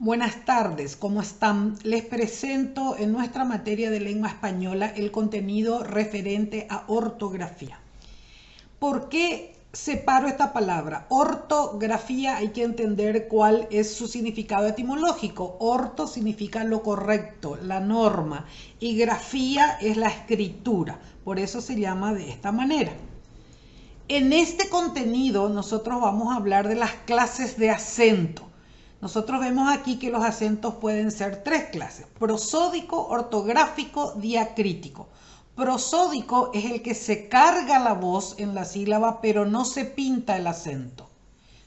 Buenas tardes, ¿cómo están? Les presento en nuestra materia de lengua española el contenido referente a ortografía. ¿Por qué separo esta palabra? Ortografía, hay que entender cuál es su significado etimológico. Orto significa lo correcto, la norma, y grafía es la escritura. Por eso se llama de esta manera. En este contenido nosotros vamos a hablar de las clases de acento. Nosotros vemos aquí que los acentos pueden ser tres clases: prosódico, ortográfico, diacrítico. Prosódico es el que se carga la voz en la sílaba, pero no se pinta el acento,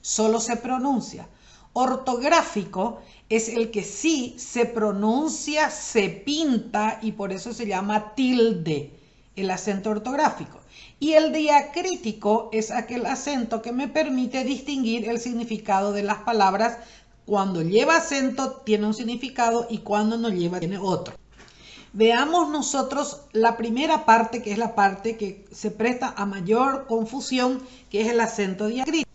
solo se pronuncia. Ortográfico es el que sí se pronuncia, se pinta, y por eso se llama tilde, el acento ortográfico. Y el diacrítico es aquel acento que me permite distinguir el significado de las palabras. Cuando lleva acento tiene un significado y cuando no lleva tiene otro. Veamos nosotros la primera parte, que es la parte que se presta a mayor confusión, que es el acento diacrítico.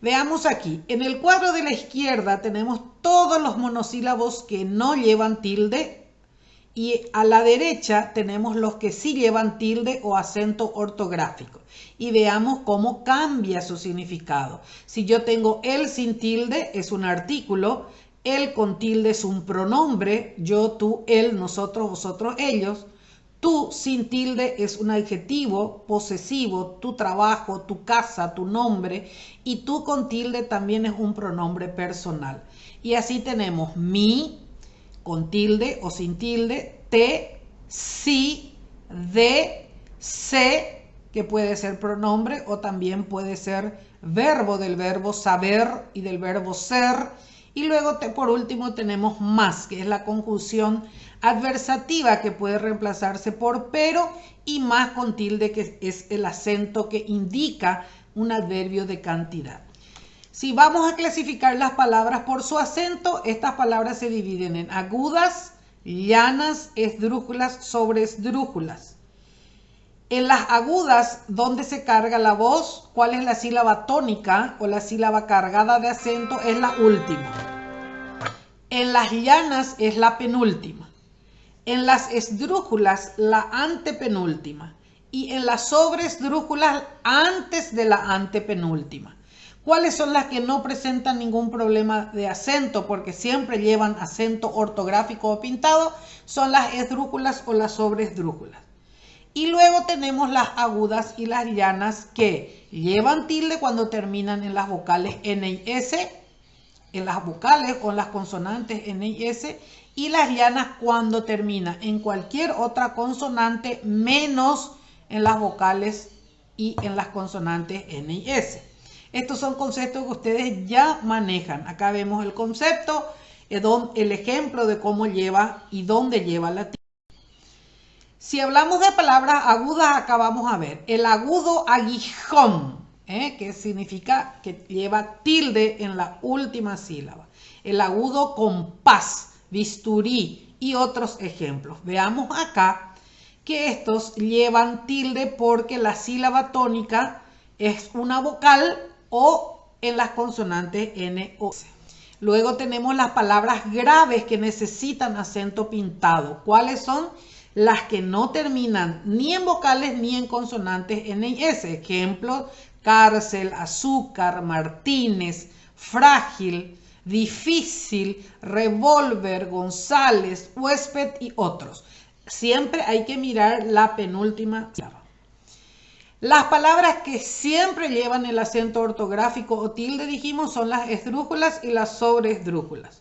Veamos aquí, en el cuadro de la izquierda tenemos todos los monosílabos que no llevan tilde, y a la derecha tenemos los que sí llevan tilde o acento ortográfico. Y veamos cómo cambia su significado. Si yo tengo el sin tilde es un artículo, el con tilde es un pronombre, yo, tú, él, nosotros, vosotros, ellos. Tú sin tilde es un adjetivo posesivo, tu trabajo, tu casa, tu nombre. Y tú con tilde también es un pronombre personal. Y así tenemos mi, con tilde o sin tilde, te, sí, de, se, que puede ser pronombre o también puede ser verbo, del verbo saber y del verbo ser. Y luego por último tenemos más, que es la conjunción adversativa que puede reemplazarse por pero, y más con tilde, que es el acento que indica un adverbio de cantidad. Si vamos a clasificar las palabras por su acento, estas palabras se dividen en agudas, llanas, esdrújulas, sobreesdrújulas. En las agudas, ¿dónde se carga la voz? ¿Cuál es la sílaba tónica o la sílaba cargada de acento? Es la última. En las llanas es la penúltima. En las esdrújulas, la antepenúltima. Y en las sobreesdrújulas, antes de la antepenúltima. ¿Cuáles son las que no presentan ningún problema de acento porque siempre llevan acento ortográfico o pintado? Son las esdrújulas o las sobreesdrújulas. Y luego tenemos las agudas y las llanas, que llevan tilde cuando terminan en las vocales N y S, en las vocales o en las consonantes N y S, y las llanas cuando termina en cualquier otra consonante menos en las vocales y en las consonantes N y S. Estos son conceptos que ustedes ya manejan. Acá vemos el concepto, el ejemplo de cómo lleva y dónde lleva la tilde. Si hablamos de palabras agudas, acá vamos a ver el agudo aguijón, que significa que lleva tilde en la última sílaba. El agudo compás, bisturí y otros ejemplos. Veamos acá que estos llevan tilde porque la sílaba tónica es una vocal o en las consonantes N o S. Luego tenemos las palabras graves que necesitan acento pintado. ¿Cuáles son? Las que no terminan ni en vocales ni en consonantes N y S. Ejemplos: cárcel, azúcar, Martínez, frágil, difícil, revólver, González, huésped y otros. Siempre hay que mirar la penúltima sílaba. Las palabras que siempre llevan el acento ortográfico o tilde, dijimos, son las esdrújulas y las sobreesdrújulas.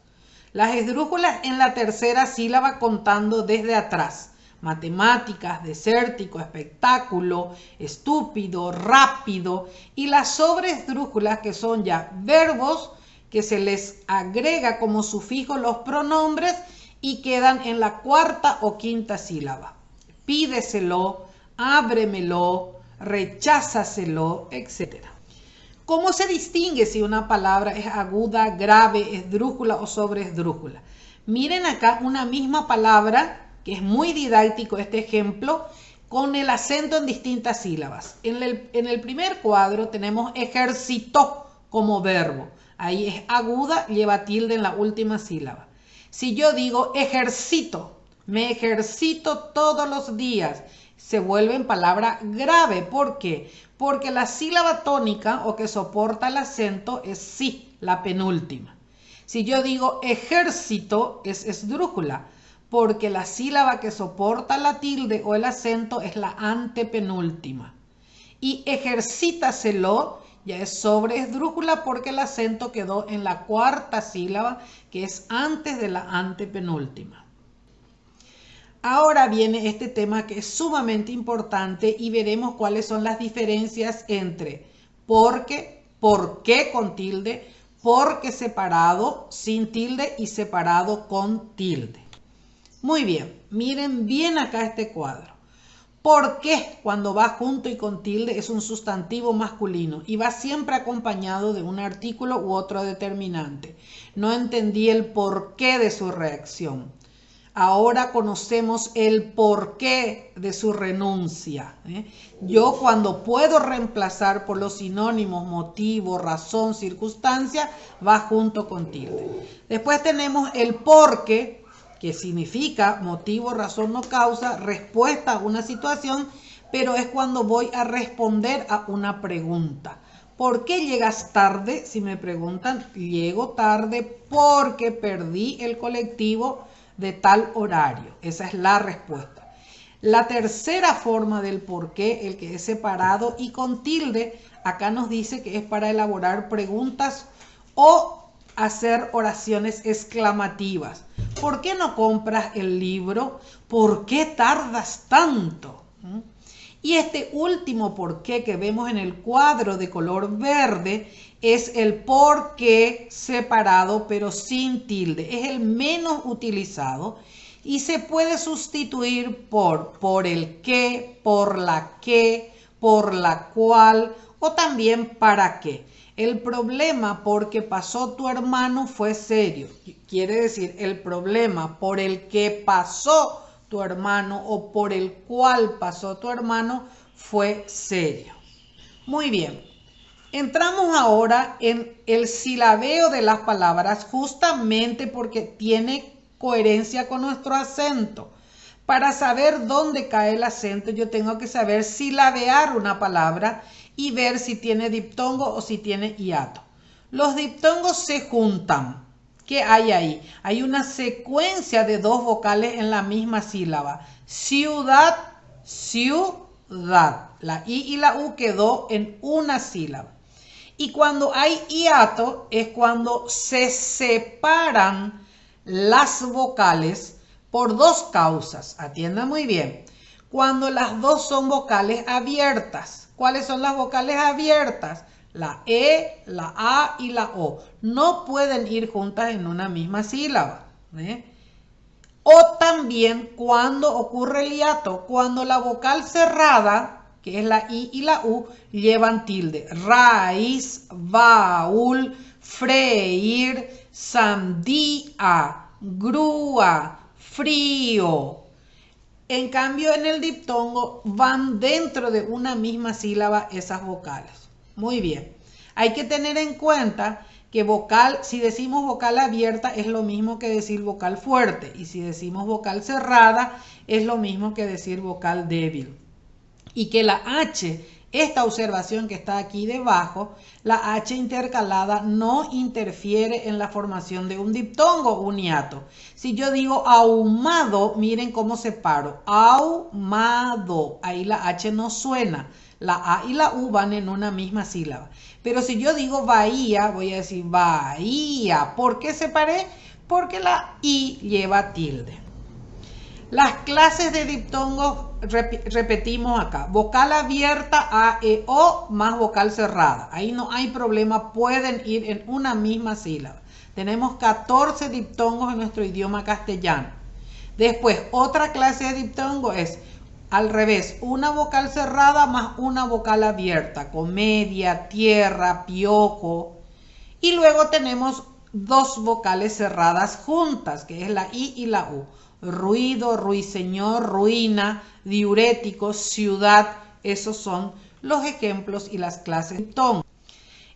Las esdrújulas en la tercera sílaba contando desde atrás. Matemáticas, desértico, espectáculo, estúpido, rápido. Y las sobreesdrújulas, que son ya verbos que se les agrega como sufijo los pronombres y quedan en la cuarta o quinta sílaba. Pídeselo, ábremelo, recházaselo, etc. ¿Cómo se distingue si una palabra es aguda, grave, esdrújula o sobreesdrújula? Miren acá una misma palabra, que es muy didáctico este ejemplo, con el acento en distintas sílabas. En el primer cuadro tenemos ejercitó como verbo. Ahí es aguda, lleva tilde en la última sílaba. Si yo digo ejercito, me ejercito todos los días, se vuelve en palabra grave. ¿Por qué? Porque la sílaba tónica o que soporta el acento es sí, la penúltima. Si yo digo ejército, es esdrújula, porque la sílaba que soporta la tilde o el acento es la antepenúltima. Y ejercítaselo ya es sobre esdrújula porque el acento quedó en la cuarta sílaba, que es antes de la antepenúltima. Ahora viene este tema que es sumamente importante y veremos cuáles son las diferencias entre porque, por qué con tilde, porque separado sin tilde y separado con tilde. Muy bien, miren bien acá este cuadro. ¿Por qué cuando va junto y con tilde es un sustantivo masculino y va siempre acompañado de un artículo u otro determinante? No entendí el porqué de su reacción. Ahora conocemos el porqué de su renuncia. Yo cuando puedo reemplazar por los sinónimos motivo, razón, circunstancia, va junto con tilde. Después tenemos el porqué, que significa motivo, razón o causa, respuesta a una situación, pero es cuando voy a responder a una pregunta. ¿Por qué llegas tarde? Si me preguntan, llego tarde porque perdí el colectivo de tal horario. Esa es la respuesta. La tercera forma del por qué, el que es separado y con tilde, acá nos dice que es para elaborar preguntas o hacer oraciones exclamativas. ¿Por qué no compras el libro? ¿Por qué tardas tanto? Y este último por qué que vemos en el cuadro de color verde es el por qué separado pero sin tilde. Es el menos utilizado y se puede sustituir por el qué, por la que, por la cual o también para qué. El problema porque pasó tu hermano fue serio. Quiere decir, el problema por el que pasó tu hermano o por el cual pasó tu hermano fue serio. Muy bien. Entramos ahora en el silabeo de las palabras justamente porque tiene coherencia con nuestro acento. Para saber dónde cae el acento yo tengo que saber silabear una palabra y ver si tiene diptongo o si tiene hiato. Los diptongos se juntan. ¿Qué hay ahí? Hay una secuencia de dos vocales en la misma sílaba. Ciudad, ciudad. La I y la U quedó en una sílaba. Y cuando hay hiato es cuando se separan las vocales por dos causas. Atienda muy bien. Cuando las dos son vocales abiertas. ¿Cuáles son las vocales abiertas? La E, la A y la O. No pueden ir juntas en una misma sílaba. O también cuando ocurre el hiato, cuando la vocal cerrada, que es la I y la U, llevan tilde. Raíz, baúl, freír, sandía, grúa, frío. En cambio, en el diptongo van dentro de una misma sílaba esas vocales. Muy bien. Hay que tener en cuenta que vocal, si decimos vocal abierta, es lo mismo que decir vocal fuerte. Y si decimos vocal cerrada, es lo mismo que decir vocal débil. Y que la H, esta observación que está aquí debajo, la H intercalada no interfiere en la formación de un diptongo o un hiato. Si yo digo ahumado, miren cómo separo. Ahumado, ahí la H no suena. La A y la U van en una misma sílaba. Pero si yo digo bahía, voy a decir bahía. ¿Por qué separé? Porque la I lleva tilde. Las clases de diptongos repetimos acá. Vocal abierta, A, E, O, más vocal cerrada. Ahí no hay problema, pueden ir en una misma sílaba. Tenemos 14 diptongos en nuestro idioma castellano. Después, otra clase de diptongo es al revés. Una vocal cerrada más una vocal abierta. Comedia, tierra, piojo. Y luego tenemos dos vocales cerradas juntas, que es la I y la U. Ruido, ruiseñor, ruina, diurético, ciudad. Esos son los ejemplos y las clases de diptongo.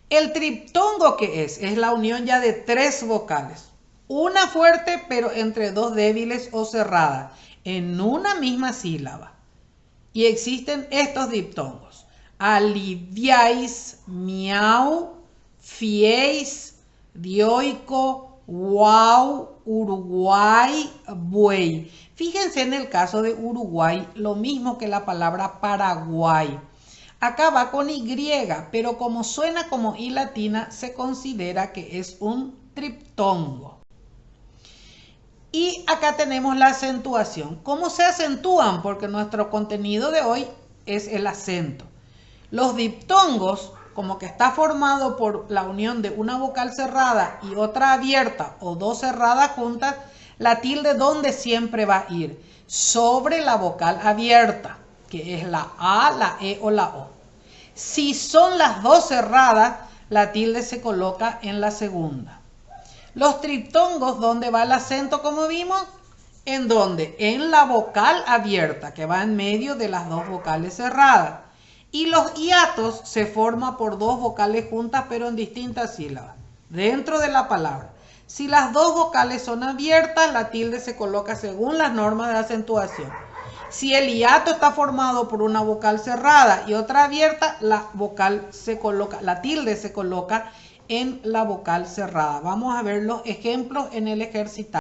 El triptongo, ¿qué es? Es la unión ya de tres vocales. Una fuerte, pero entre dos débiles o cerradas, en una misma sílaba. Y existen estos diptongos. Aliviáis, miau, fiéis, dioico, guau, Uruguay, buey. Fíjense en el caso de Uruguay, lo mismo que la palabra Paraguay. Acá va con Y, pero como suena como I latina, se considera que es un triptongo. Y acá tenemos la acentuación. ¿Cómo se acentúan? Porque nuestro contenido de hoy es el acento. Los diptongos, como que está formado por la unión de una vocal cerrada y otra abierta o dos cerradas juntas, la tilde ¿dónde siempre va a ir? Sobre la vocal abierta, que es la A, la E o la O. Si son las dos cerradas, la tilde se coloca en la segunda. Los triptongos, ¿dónde va el acento como vimos? ¿En dónde? En la vocal abierta, que va en medio de las dos vocales cerradas. Y los hiatos se forman por dos vocales juntas, pero en distintas sílabas, dentro de la palabra. Si las dos vocales son abiertas, la tilde se coloca según las normas de acentuación. Si el hiato está formado por una vocal cerrada y otra abierta, la tilde se coloca en la vocal cerrada. Vamos a ver los ejemplos en el ejercicio.